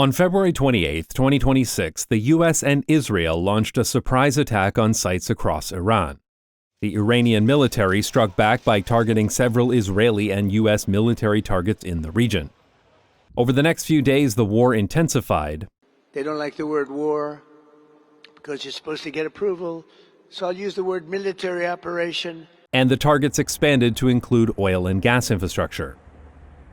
On February 28, 2026, the US and Israel launched a surprise attack on sites across Iran. The Iranian military struck back by targeting several Israeli and US military targets in the region. Over the next few days, the war intensified. They don't like the word war because you're supposed to get approval, so I'll use the word military operation. And the targets expanded to include oil and gas infrastructure.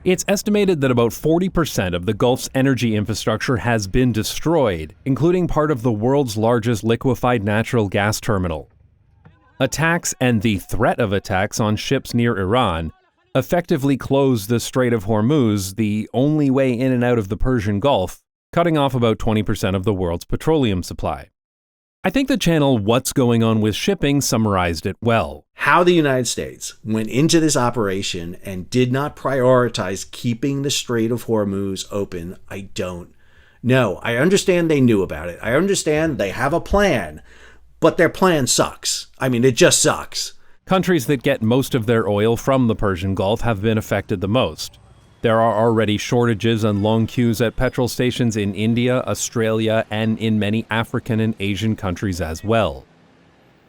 It's estimated that about 40% of the Gulf's energy infrastructure has been destroyed, including part of the world's largest liquefied natural gas terminal. Attacks and the threat of attacks on ships near Iran effectively closed the Strait of Hormuz, the only way in and out of the Persian Gulf, cutting off about 20% of the world's petroleum supply. I think the channel What's Going On with Shipping summarized it well. How the United States went into this operation and did not prioritize keeping the Strait of Hormuz open, I don't know. I understand they knew about it. I understand they have a plan, but their plan sucks. I mean, it just sucks. Countries that get most of their oil from the Persian Gulf have been affected the most. There are already shortages and long queues at petrol stations in India, Australia, and in many African and Asian countries as well.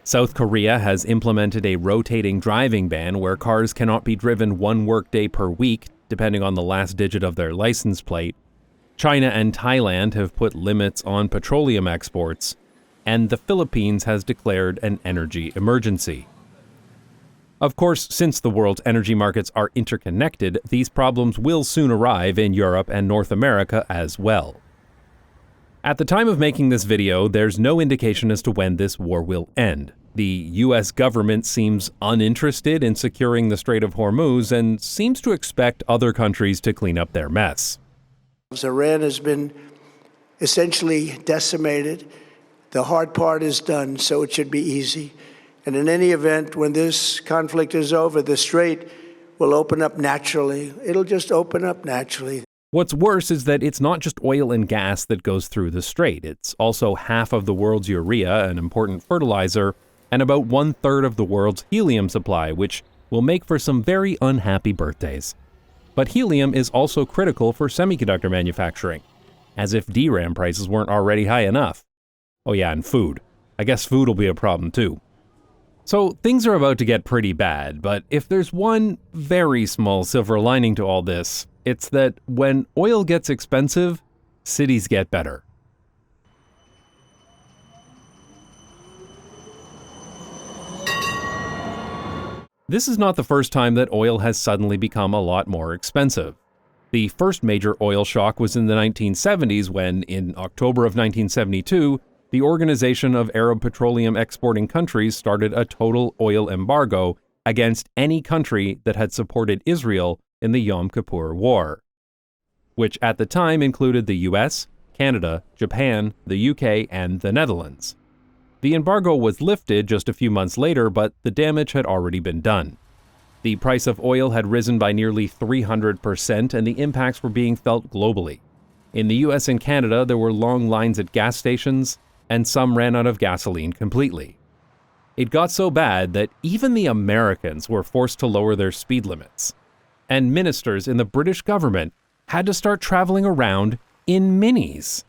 South Korea has implemented a rotating driving ban where cars cannot be driven one workday per week, depending on the last digit of their license plate. China and Thailand have put limits on petroleum exports, and the Philippines has declared an energy emergency. Of course, since the world's energy markets are interconnected, these problems will soon arrive in Europe and North America as well. At the time of making this video, there's no indication as to when this war will end. The US government seems uninterested in securing the Strait of Hormuz and seems to expect other countries to clean up their mess. Iran has been essentially decimated. The hard part is done, so it should be easy. And in any event, when this conflict is over, the strait will open up naturally. It'll just open up naturally. What's worse is that it's not just oil and gas that goes through the strait. It's also half of the world's urea, an important fertilizer, and about 1/3 of the world's helium supply, which will make for some very unhappy birthdays. But helium is also critical for semiconductor manufacturing, as if DRAM prices weren't already high enough. Oh yeah, and food. I guess food will be a problem too. So things are about to get pretty bad, but if there's one very small silver lining to all this, it's that when oil gets expensive, cities get better. This is not the first time that oil has suddenly become a lot more expensive. The first major oil shock was in the 1970s when, in October of 1972, the Organization of Arab Petroleum Exporting Countries started a total oil embargo against any country that had supported Israel in the Yom Kippur War, which at the time included the US, Canada, Japan, the UK, and the Netherlands. The embargo was lifted just a few months later, but the damage had already been done. The price of oil had risen by nearly 300%, and the impacts were being felt globally. In the US and Canada, there were long lines at gas stations, and some ran out of gasoline completely. It got so bad that even the Americans were forced to lower their speed limits, and ministers in the British government had to start traveling around in minis.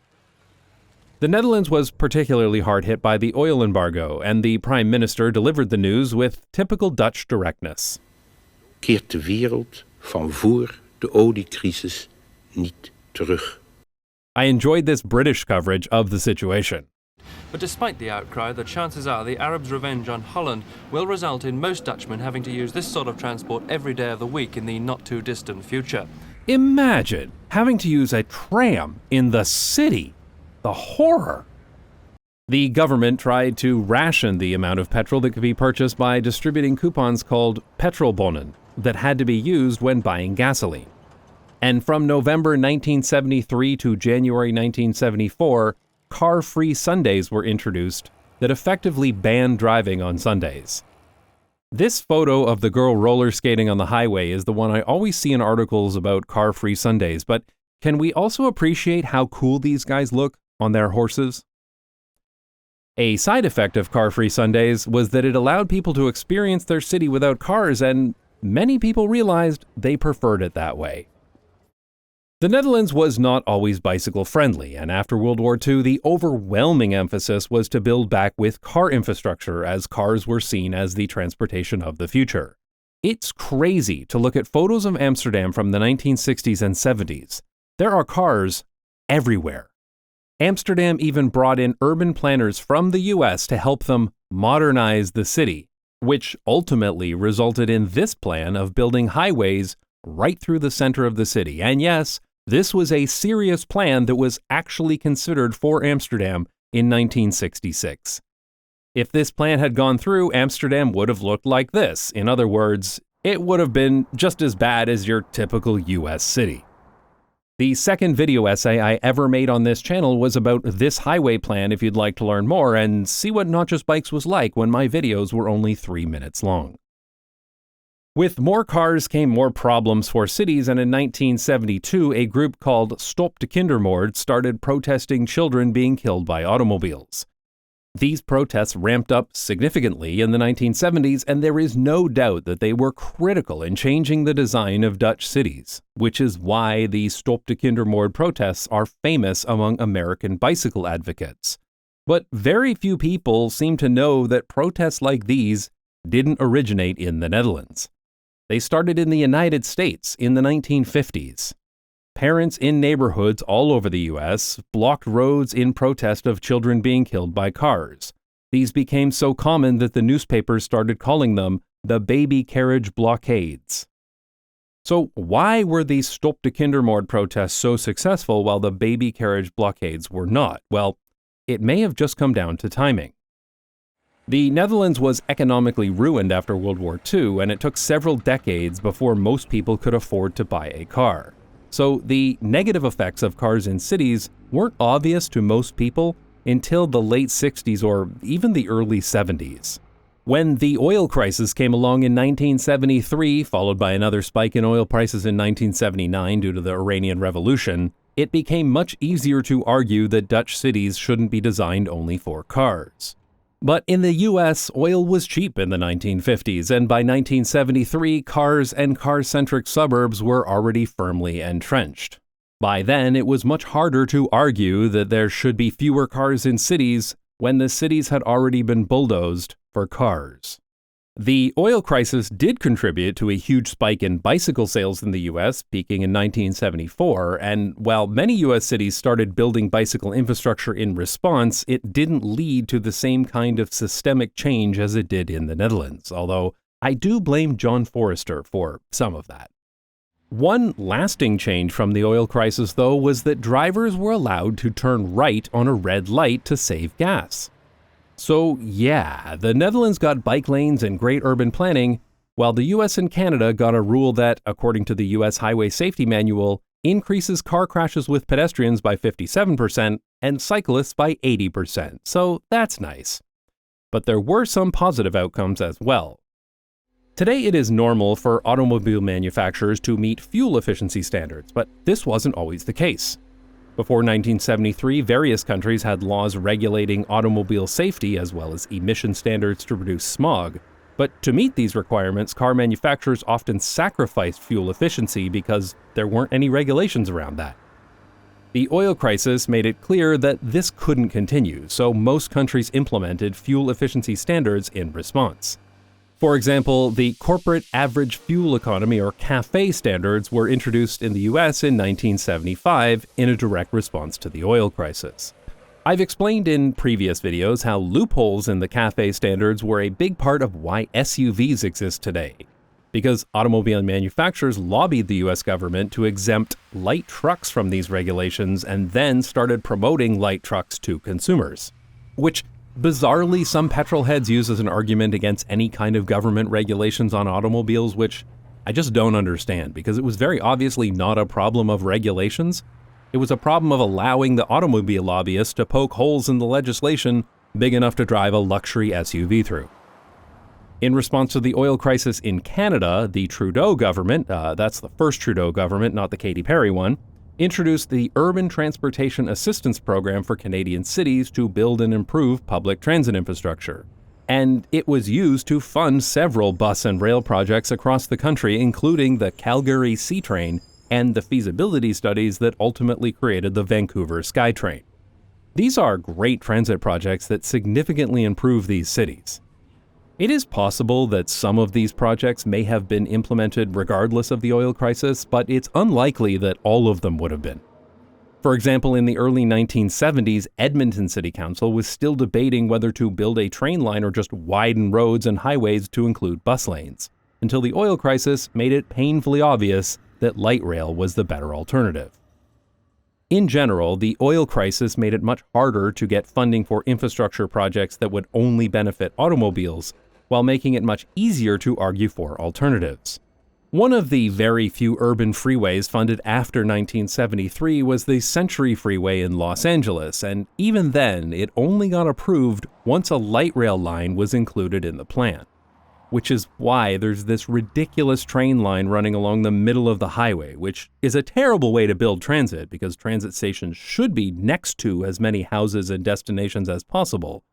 The Netherlands was particularly hard hit by the oil embargo, and the Prime Minister delivered the news with typical Dutch directness. Keert de wereld van voor de oliecrisis niet terug. I enjoyed this British coverage of the situation. But despite the outcry, the chances are the Arabs' revenge on Holland will result in most Dutchmen having to use this sort of transport every day of the week in the not-too-distant future. Imagine having to use a tram in the city. The horror! The government tried to ration the amount of petrol that could be purchased by distributing coupons called petrolbonnen that had to be used when buying gasoline. And from November 1973 to January 1974, car-free Sundays were introduced that effectively banned driving on Sundays. This photo of the girl roller skating on the highway is the one I always see in articles about car-free Sundays, but can we also appreciate how cool these guys look on their horses? A side effect of car-free Sundays was that it allowed people to experience their city without cars, and many people realized they preferred it that way. The Netherlands was not always bicycle-friendly, and after World War II, the overwhelming emphasis was to build back with car infrastructure, as cars were seen as the transportation of the future. It's crazy to look at photos of Amsterdam from the 1960s and 70s. There are cars everywhere. Amsterdam even brought in urban planners from the US to help them modernize the city, which ultimately resulted in this plan of building highways right through the center of the city. And yes, this was a serious plan that was actually considered for Amsterdam in 1966. If this plan had gone through, Amsterdam would have looked like this. In other words, it would have been just as bad as your typical US city. The second video essay I ever made on this channel was about this highway plan if you'd like to learn more and see what Not Just Bikes was like when my videos were only 3 minutes long. With more cars came more problems for cities, and in 1972, a group called Stop de Kindermoord started protesting children being killed by automobiles. These protests ramped up significantly in the 1970s, and there is no doubt that they were critical in changing the design of Dutch cities, which is why the Stop de Kindermoord protests are famous among American bicycle advocates. But very few people seem to know that protests like these didn't originate in the Netherlands. They started in the United States in the 1950s. Parents in neighborhoods all over the US blocked roads in protest of children being killed by cars. These became so common that the newspapers started calling them the baby carriage blockades. So why were these Stop de Kindermoord protests so successful while the baby carriage blockades were not? Well, it may have just come down to timing. The Netherlands was economically ruined after World War II, and it took several decades before most people could afford to buy a car. So the negative effects of cars in cities weren't obvious to most people until the late 60s or even the early 70s. When the oil crisis came along in 1973, followed by another spike in oil prices in 1979 due to the Iranian Revolution, it became much easier to argue that Dutch cities shouldn't be designed only for cars. But in the US, oil was cheap in the 1950s, and by 1973, cars and car-centric suburbs were already firmly entrenched. By then, it was much harder to argue that there should be fewer cars in cities when the cities had already been bulldozed for cars. The oil crisis did contribute to a huge spike in bicycle sales in the US, peaking in 1974, and while many US cities started building bicycle infrastructure in response, it didn't lead to the same kind of systemic change as it did in the Netherlands, although I do blame John Forrester for some of that. One lasting change from the oil crisis, though, was that drivers were allowed to turn right on a red light to save gas. So yeah, the Netherlands got bike lanes and great urban planning, while the US and Canada got a rule that, according to the US Highway Safety Manual, increases car crashes with pedestrians by 57% and cyclists by 80%, so that's nice. But there were some positive outcomes as well. Today it is normal for automobile manufacturers to meet fuel efficiency standards, but this wasn't always the case. Before 1973, various countries had laws regulating automobile safety as well as emission standards to reduce smog. But to meet these requirements, car manufacturers often sacrificed fuel efficiency because there weren't any regulations around that. The oil crisis made it clear that this couldn't continue, so most countries implemented fuel efficiency standards in response. For example, the Corporate Average Fuel Economy, or CAFE standards, were introduced in the US in 1975 in a direct response to the oil crisis. I've explained in previous videos how loopholes in the CAFE standards were a big part of why SUVs exist today, because automobile manufacturers lobbied the US government to exempt light trucks from these regulations and then started promoting light trucks to consumers, which bizarrely, some petrol heads use as an argument against any kind of government regulations on automobiles, which I just don't understand, because it was very obviously not a problem of regulations. It was a problem of allowing the automobile lobbyists to poke holes in the legislation big enough to drive a luxury SUV through. In response to the oil crisis in Canada, the Trudeau government, that's the first Trudeau government, not the Katy Perry one, introduced the Urban Transportation Assistance Program for Canadian cities to build and improve public transit infrastructure. And it was used to fund several bus and rail projects across the country, including the Calgary Sea Train, and the feasibility studies that ultimately created the Vancouver SkyTrain. These are great transit projects that significantly improve these cities. It is possible that some of these projects may have been implemented regardless of the oil crisis, but it's unlikely that all of them would have been. For example, in the early 1970s, Edmonton City Council was still debating whether to build a train line or just widen roads and highways to include bus lanes, until the oil crisis made it painfully obvious that light rail was the better alternative. In general, the oil crisis made it much harder to get funding for infrastructure projects that would only benefit automobiles, while making it much easier to argue for alternatives. One of the very few urban freeways funded after 1973 was the Century Freeway in Los Angeles, and even then, it only got approved once a light rail line was included in the plan. Which is why there's this ridiculous train line running along the middle of the highway, which is a terrible way to build transit because transit stations should be next to as many houses and destinations as possible.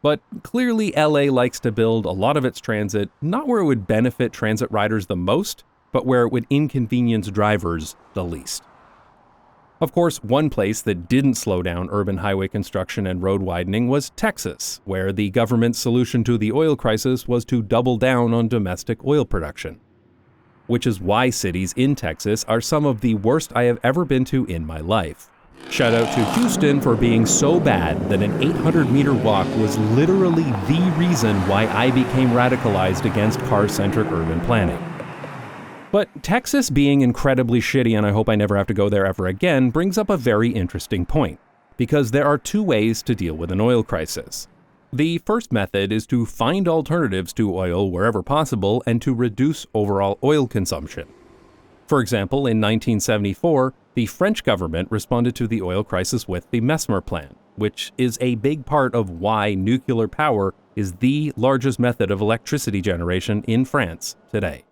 But clearly LA likes to build a lot of its transit not where it would benefit transit riders the most, but where it would inconvenience drivers the least. Of course, one place that didn't slow down urban highway construction and road widening was Texas, where the government's solution to the oil crisis was to double down on domestic oil production. Which is why cities in Texas are some of the worst I have ever been to in my life. Shout out to Houston for being so bad that an 800-meter walk was literally the reason why I became radicalized against car-centric urban planning. But Texas being incredibly shitty, and I hope I never have to go there ever again, brings up a very interesting point, because there are two ways to deal with an oil crisis. The first method is to find alternatives to oil wherever possible and to reduce overall oil consumption. For example, in 1974, the French government responded to the oil crisis with the Mesmer Plan, which is a big part of why nuclear power is the largest method of electricity generation in France today.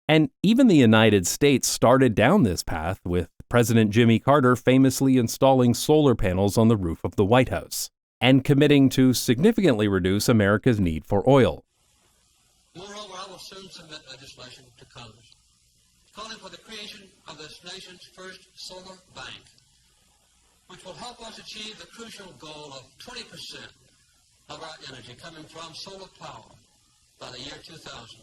And even the United States started down this path, with President Jimmy Carter famously installing solar panels on the roof of the White House, and committing to significantly reduce America's need for oil. Moreover, I will soon submit legislation to Congress calling for the creation of this nation's first solar bank, which will help us achieve the crucial goal of 20% of our energy coming from solar power by the year 2000.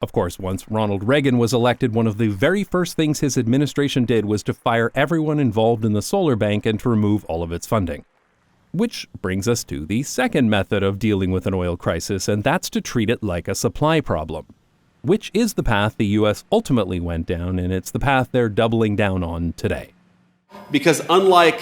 Of course, once Ronald Reagan was elected, one of the very first things his administration did was to fire everyone involved in the solar bank and to remove all of its funding. Which brings us to the second method of dealing with an oil crisis, and that's to treat it like a supply problem. Which is the path the U.S. ultimately went down, and it's the path they're doubling down on today. Because unlike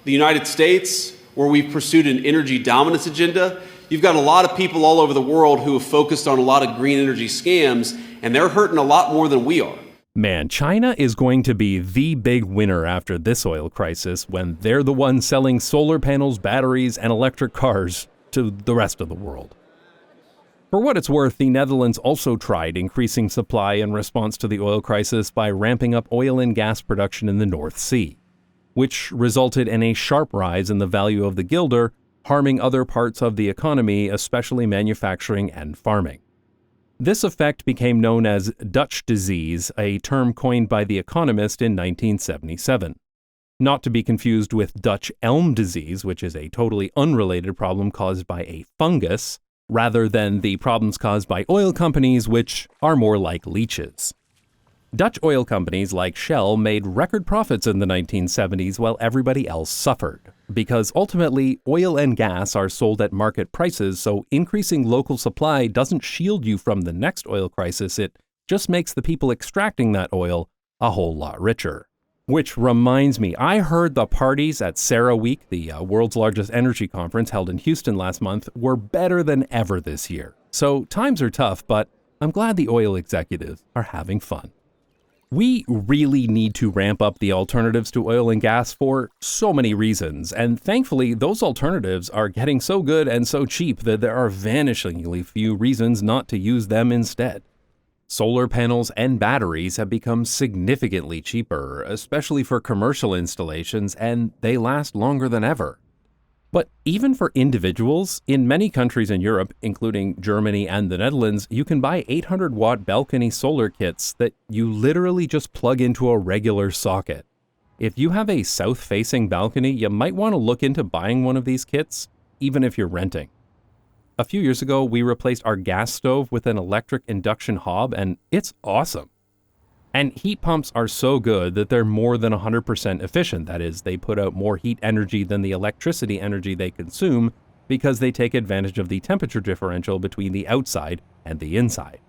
the United States, where we've pursued an energy dominance agenda, you've got a lot of people all over the world who have focused on a lot of green energy scams, and they're hurting a lot more than we are. Man, China is going to be the big winner after this oil crisis when they're the ones selling solar panels, batteries, and electric cars to the rest of the world. For what it's worth, the Netherlands also tried increasing supply in response to the oil crisis by ramping up oil and gas production in the North Sea, which resulted in a sharp rise in the value of the guilder, harming other parts of the economy, especially manufacturing and farming. This effect became known as Dutch disease, a term coined by The Economist in 1977. Not to be confused with Dutch elm disease, which is a totally unrelated problem caused by a fungus, rather than the problems caused by oil companies, which are more like leeches. Dutch oil companies like Shell made record profits in the 1970s while everybody else suffered, because ultimately oil and gas are sold at market prices, so increasing local supply doesn't shield you from the next oil crisis, it just makes the people extracting that oil a whole lot richer. Which reminds me, I heard the parties at CERAWeek, the world's largest energy conference held in Houston last month, were better than ever this year. So times are tough, but I'm glad the oil executives are having fun. We really need to ramp up the alternatives to oil and gas for so many reasons, and thankfully those alternatives are getting so good and so cheap that there are vanishingly few reasons not to use them instead. Solar panels and batteries have become significantly cheaper, especially for commercial installations, and they last longer than ever. But even for individuals, in many countries in Europe, including Germany and the Netherlands, you can buy 800-watt balcony solar kits that you literally just plug into a regular socket. If you have a south-facing balcony, you might want to look into buying one of these kits, even if you're renting. A few years ago, we replaced our gas stove with an electric induction hob, and it's awesome. And heat pumps are so good that they're more than 100% efficient. That is, they put out more heat energy than the electricity energy they consume because they take advantage of the temperature differential between the outside and the inside.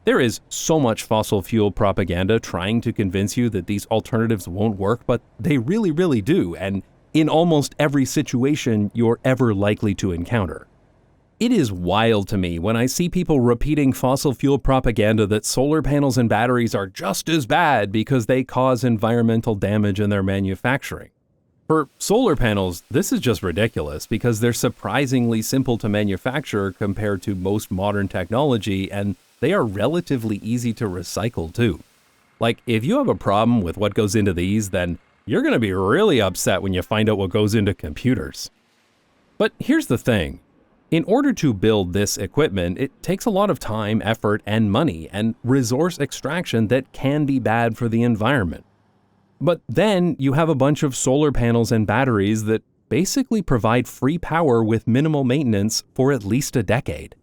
There is so much fossil fuel propaganda trying to convince you that these alternatives won't work, but they really, really do, and in almost every situation you're ever likely to encounter. It is wild to me when I see people repeating fossil fuel propaganda that solar panels and batteries are just as bad because they cause environmental damage in their manufacturing. For solar panels, this is just ridiculous because they're surprisingly simple to manufacture compared to most modern technology, and they are relatively easy to recycle too. Like, if you have a problem with what goes into these, then you're going to be really upset when you find out what goes into computers. But here's the thing. In order to build this equipment, it takes a lot of time, effort, and money, and resource extraction that can be bad for the environment. But then you have a bunch of solar panels and batteries that basically provide free power with minimal maintenance for at least a decade.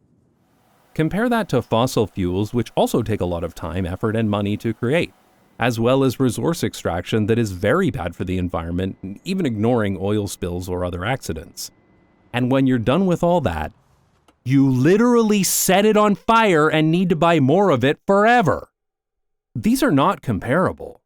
Compare that to fossil fuels, which also take a lot of time, effort, and money to create, as well as resource extraction that is very bad for the environment, even ignoring oil spills or other accidents. And when you're done with all that, you literally set it on fire and need to buy more of it forever. These are not comparable.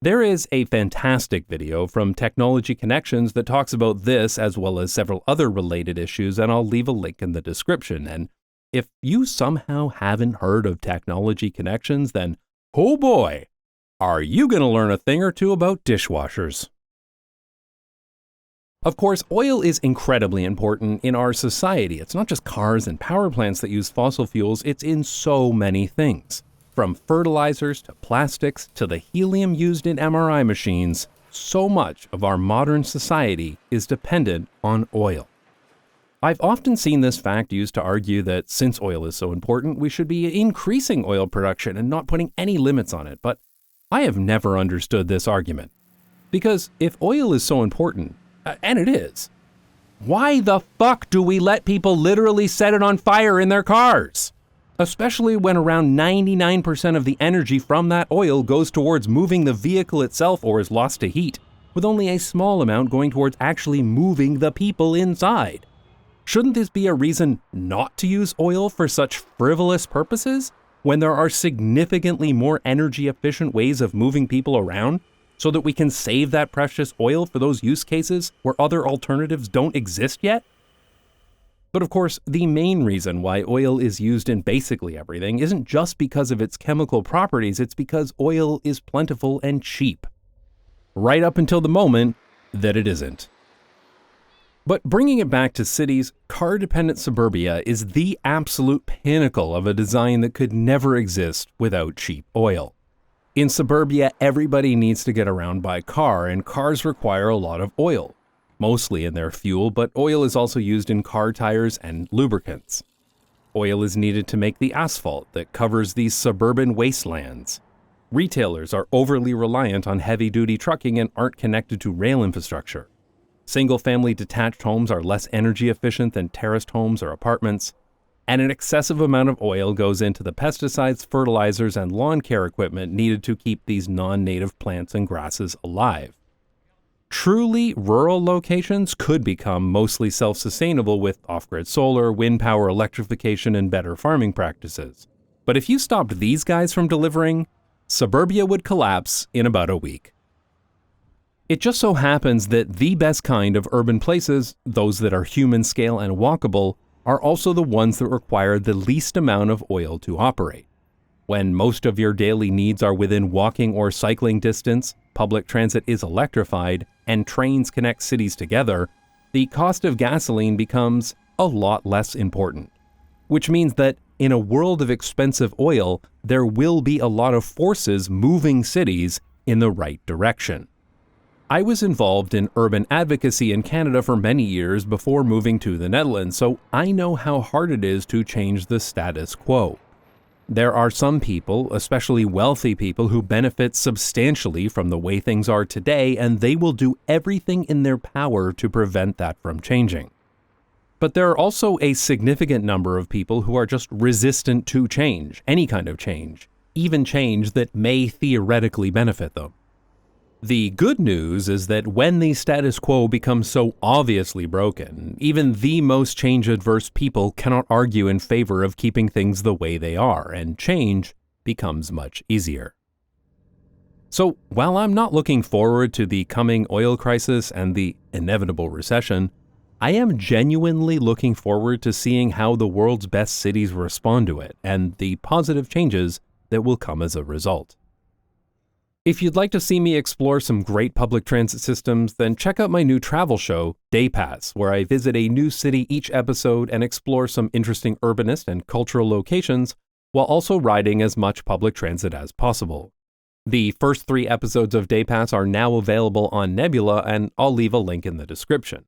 There is a fantastic video from Technology Connections that talks about this as well as several other related issues, and I'll leave a link in the description. And if you somehow haven't heard of Technology Connections, then oh boy, are you going to learn a thing or two about dishwashers. Of course, oil is incredibly important in our society. It's not just cars and power plants that use fossil fuels, it's in so many things. From fertilizers to plastics to the helium used in MRI machines, so much of our modern society is dependent on oil. I've often seen this fact used to argue that since oil is so important, we should be increasing oil production and not putting any limits on it, but I have never understood this argument. Because if oil is so important, and it is, why the fuck do we let people literally set it on fire in their cars? Especially when around 99% of the energy from that oil goes towards moving the vehicle itself or is lost to heat, with only a small amount going towards actually moving the people inside. Shouldn't this be a reason not to use oil for such frivolous purposes when there are significantly more energy efficient ways of moving people around, so that we can save that precious oil for those use cases where other alternatives don't exist yet? But of course, the main reason why oil is used in basically everything isn't just because of its chemical properties, it's because oil is plentiful and cheap. Right up until the moment that it isn't. But bringing it back to cities, car-dependent suburbia is the absolute pinnacle of a design that could never exist without cheap oil. In suburbia, everybody needs to get around by car, and cars require a lot of oil, mostly in their fuel, but oil is also used in car tires and lubricants. Oil is needed to make the asphalt that covers these suburban wastelands. Retailers are overly reliant on heavy-duty trucking and aren't connected to rail infrastructure. Single-family detached homes are less energy efficient than terraced homes or apartments. And an excessive amount of oil goes into the pesticides, fertilizers, and lawn care equipment needed to keep these non-native plants and grasses alive. Truly rural locations could become mostly self-sustainable with off-grid solar, wind power, electrification, and better farming practices. But if you stopped these guys from delivering, suburbia would collapse in about a week. It just so happens that the best kind of urban places, those that are human scale and walkable, are also the ones that require the least amount of oil to operate. When most of your daily needs are within walking or cycling distance, public transit is electrified, and trains connect cities together, the cost of gasoline becomes a lot less important. Which means that in a world of expensive oil, there will be a lot of forces moving cities in the right direction. I was involved in urban advocacy in Canada for many years before moving to the Netherlands, so I know how hard it is to change the status quo. There are some people, especially wealthy people, who benefit substantially from the way things are today, and they will do everything in their power to prevent that from changing. But there are also a significant number of people who are just resistant to change, any kind of change, even change that may theoretically benefit them. The good news is that when the status quo becomes so obviously broken, even the most change-adverse people cannot argue in favor of keeping things the way they are, and change becomes much easier. So, while I'm not looking forward to the coming oil crisis and the inevitable recession, I am genuinely looking forward to seeing how the world's best cities respond to it, and the positive changes that will come as a result. If you'd like to see me explore some great public transit systems, then check out my new travel show, Day Pass, where I visit a new city each episode and explore some interesting urbanist and cultural locations, while also riding as much public transit as possible. The first 3 episodes of Day Pass are now available on Nebula, and I'll leave a link in the description.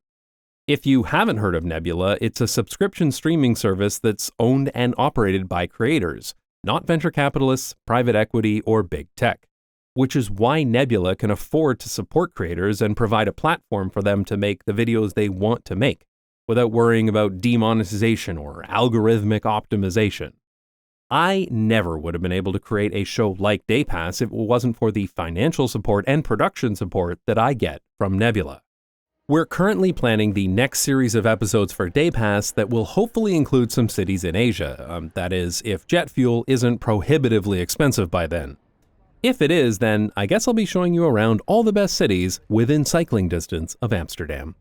If you haven't heard of Nebula, it's a subscription streaming service that's owned and operated by creators, not venture capitalists, private equity, or big tech. Which is why Nebula can afford to support creators and provide a platform for them to make the videos they want to make, without worrying about demonetization or algorithmic optimization. I never would have been able to create a show like Day Pass if it wasn't for the financial support and production support that I get from Nebula. We're currently planning the next series of episodes for Day Pass that will hopefully include some cities in Asia, that is, if jet fuel isn't prohibitively expensive by then. If it is, then I guess I'll be showing you around all the best cities within cycling distance of Amsterdam.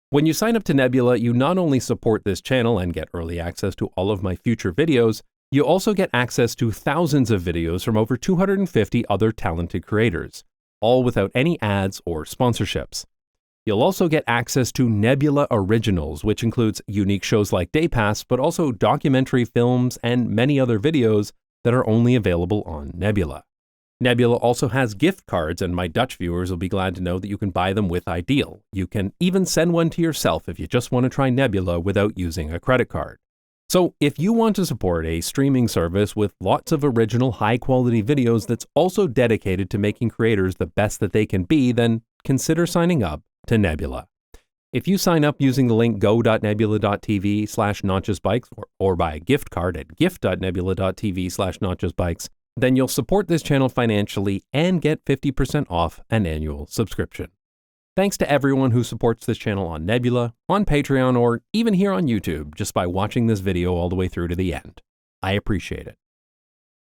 When you sign up to Nebula, you not only support this channel and get early access to all of my future videos, you also get access to thousands of videos from over 250 other talented creators, all without any ads or sponsorships. You'll also get access to Nebula Originals, which includes unique shows like Day Pass, but also documentary films and many other videos that are only available on Nebula. Nebula also has gift cards, and my Dutch viewers will be glad to know that you can buy them with Ideal. You can even send one to yourself if you just want to try Nebula without using a credit card. So if you want to support a streaming service with lots of original high-quality videos that's also dedicated to making creators the best that they can be, then consider signing up to Nebula. If you sign up using the link go.nebula.tv/notjustbikes or buy a gift card at gift.nebula.tv/notjustbikes, then you'll support this channel financially and get 50% off an annual subscription. Thanks to everyone who supports this channel on Nebula, on Patreon, or even here on YouTube just by watching this video all the way through to the end. I appreciate it.